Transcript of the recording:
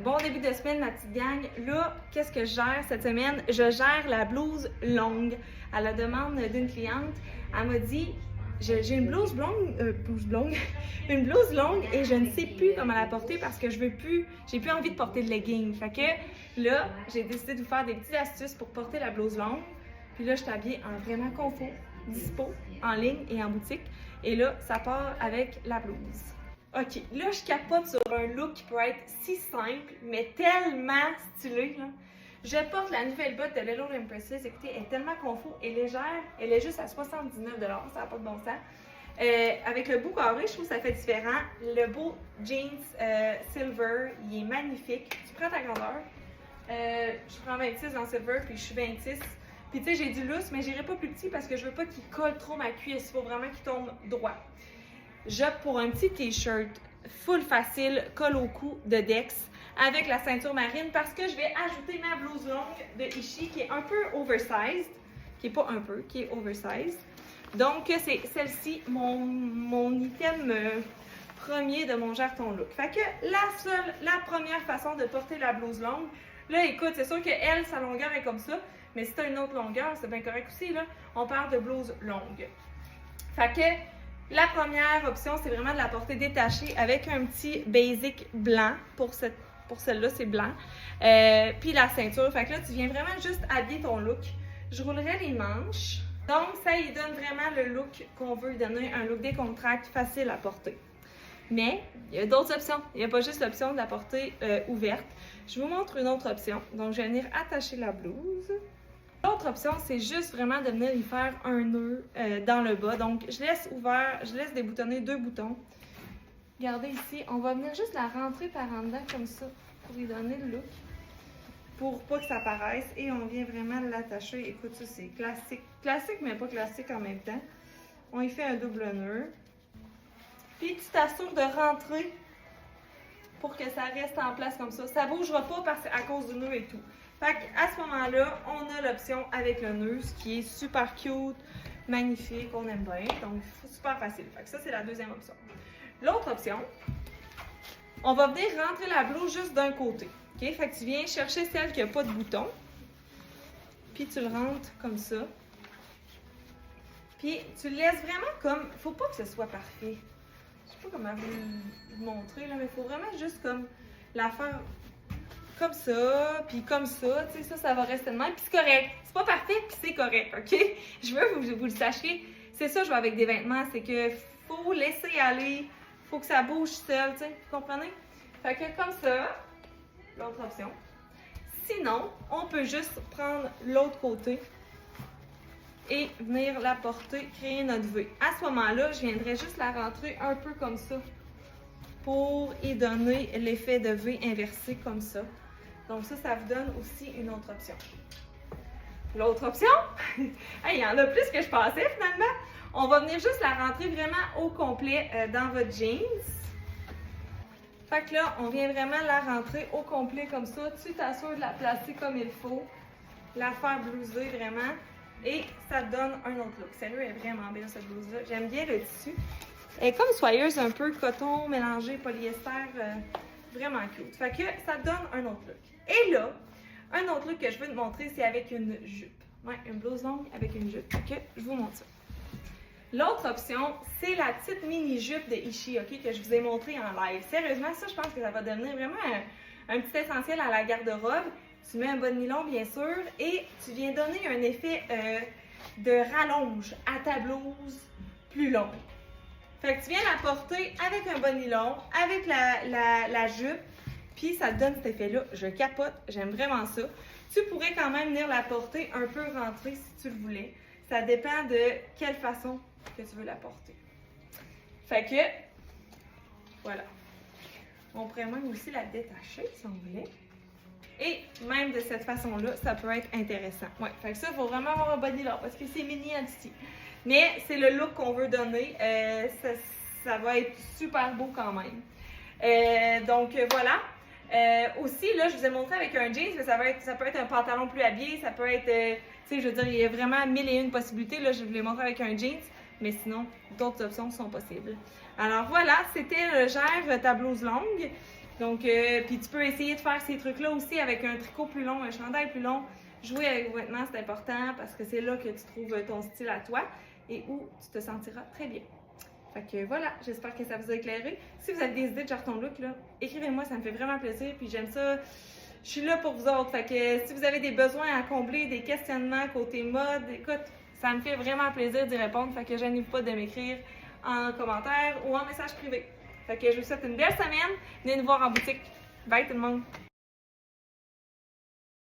Bon début de semaine, ma petite gang. Là, qu'est-ce que je gère cette semaine? Je gère la blouse longue. À la demande d'une cliente, elle m'a dit j'ai une blouse longue, une blouse longue et je ne sais plus comment la porter parce que j'ai plus envie de porter de leggings. Fait que là, j'ai décidé de vous faire des petites astuces pour porter la blouse longue. Puis là, je suis habillée en vraiment confort, dispo, en ligne et en boutique. Et là, ça part avec la blouse. OK, là, je capote sur un look qui peut être si simple, mais tellement stylé, là. Je porte la nouvelle botte de Lelo Impresses. Écoutez, elle est tellement confort et légère. Elle est juste à 79 $, ça n'a pas de bon sens. Avec le bout carré, je trouve que ça fait différent. Le beau jeans silver, il est magnifique. Tu prends ta grandeur. Je prends 26 dans silver, puis je suis 26. Puis tu sais, j'ai du lousse, mais j'irai pas plus petit parce que je veux pas qu'il colle trop ma cuisse. Il faut vraiment qu'il tombe droit. J'opte pour un petit t-shirt full facile, colle au cou de Dex avec la ceinture marine parce que je vais ajouter ma blouse longue de Ishi qui est un peu oversized, qui est pas un peu, qui est oversized. Donc c'est celle-ci, mon item premier de mon Gère ton look. Fait que la première façon de porter la blouse longue, là écoute, c'est sûr que elle, sa longueur est comme ça, mais si tu as une autre longueur, c'est bien correct aussi, là, on parle de blouse longue. Fait que la première option, c'est vraiment de la porter détachée avec un petit basic blanc. Pour celle-là, c'est blanc. Puis la ceinture. Fait que là, tu viens vraiment juste habiller ton look. Je roulerai les manches. Donc, ça y donne vraiment le look qu'on veut donner, un look décontracté, facile à porter. Mais, il y a d'autres options. Il n'y a pas juste l'option de la porter ouverte. Je vous montre une autre option. Donc, je vais venir attacher la blouse. L'autre option, c'est juste vraiment de venir y faire un nœud dans le bas. Donc, je laisse déboutonner 2 boutons. Regardez ici, on va venir juste la rentrer par en dedans comme ça pour lui donner le look. Pour pas que ça paraisse. Et on vient vraiment l'attacher. Écoute, ça c'est classique. Classique, mais pas classique en même temps. On y fait un double nœud. Puis tu t'assures de rentrer pour que ça reste en place comme ça. Ça ne bougera pas à cause du nœud et tout. Fait qu'à ce moment-là, on a l'option avec le nœud, ce qui est super cute, magnifique, on aime bien. Donc, super facile. Fait que ça, c'est la deuxième option. L'autre option, on va venir rentrer la blouse juste d'un côté. OK? Fait que tu viens chercher celle qui n'a pas de bouton. Puis tu le rentres comme ça. Puis tu le laisses vraiment comme... Faut pas que ce soit parfait. Je sais pas comment vous montrer, là, mais il faut vraiment juste comme la faire comme ça, puis comme ça. Tu sais, ça va rester de même. Puis c'est correct. C'est pas parfait, puis c'est correct, OK? Je veux que vous le sachiez. C'est ça, je vais avec des vêtements. C'est que faut laisser aller. Faut que ça bouge seul, tu sais. Vous comprenez? Fait que comme ça, l'autre option. Sinon, on peut juste prendre l'autre côté et venir la porter, créer notre V. À ce moment-là, je viendrai juste la rentrer un peu comme ça pour y donner l'effet de V inversé comme ça. Donc ça vous donne aussi une autre option. L'autre option, il y en a plus que je pensais finalement. On va venir juste la rentrer vraiment au complet dans votre jeans. Fait que là, on vient vraiment la rentrer au complet comme ça. Tu t'assures de la placer comme il faut, la faire blouser vraiment. Et ça te donne un autre look. Sérieux, elle est vraiment belle cette blouse-là. J'aime bien le tissu. Elle est comme soyeuse, un peu coton mélangé polyester. Vraiment cute. Fait que ça te donne un autre look. Et là, un autre look que je veux te montrer, c'est avec une jupe. Ouais, une blouse longue avec une jupe. Fait que je vous montre ça. L'autre option, c'est la petite mini-jupe de Ishi, OK, que je vous ai montré en live. Sérieusement, ça, je pense que ça va devenir vraiment un petit essentiel à la garde-robe. Tu mets un bas de nylon, bien sûr, et tu viens donner un effet de rallonge à ta blouse plus longue. Fait que tu viens la porter avec un bas de nylon, avec la jupe, puis ça te donne cet effet-là. Je capote, j'aime vraiment ça. Tu pourrais quand même venir la porter un peu rentrée si tu le voulais. Ça dépend de quelle façon que tu veux la porter. Fait que, voilà. On pourrait même aussi la détacher si on voulait. Et même de cette façon-là, ça peut être intéressant. Ouais, fait que ça, il faut vraiment avoir un body là parce que c'est mini ici. Mais c'est le look qu'on veut donner. Ça va être super beau quand même. Donc voilà. Aussi, là, je vous ai montré avec un jeans, mais ça peut être un pantalon plus habillé, ça peut être, tu sais, je veux dire, il y a vraiment 1001 possibilités. Là, je vous l'ai montré avec un jeans, mais sinon, d'autres options sont possibles. Alors voilà, c'était le Gère ta blouse longue. Donc, puis tu peux essayer de faire ces trucs-là aussi avec un tricot plus long, un chandail plus long. Jouer avec vos vêtements, c'est important parce que c'est là que tu trouves ton style à toi et où tu te sentiras très bien. Fait que voilà, j'espère que ça vous a éclairé. Si vous avez des idées de genre ton look, là, écrivez-moi, ça me fait vraiment plaisir. Puis j'aime ça. Je suis là pour vous autres. Fait que si vous avez des besoins à combler, des questionnements côté mode, écoute, ça me fait vraiment plaisir d'y répondre. Fait que gênez-vous pas de m'écrire en commentaire ou en message privé. Fait que je vous souhaite une belle semaine. Venez nous voir en boutique. Bye tout le monde!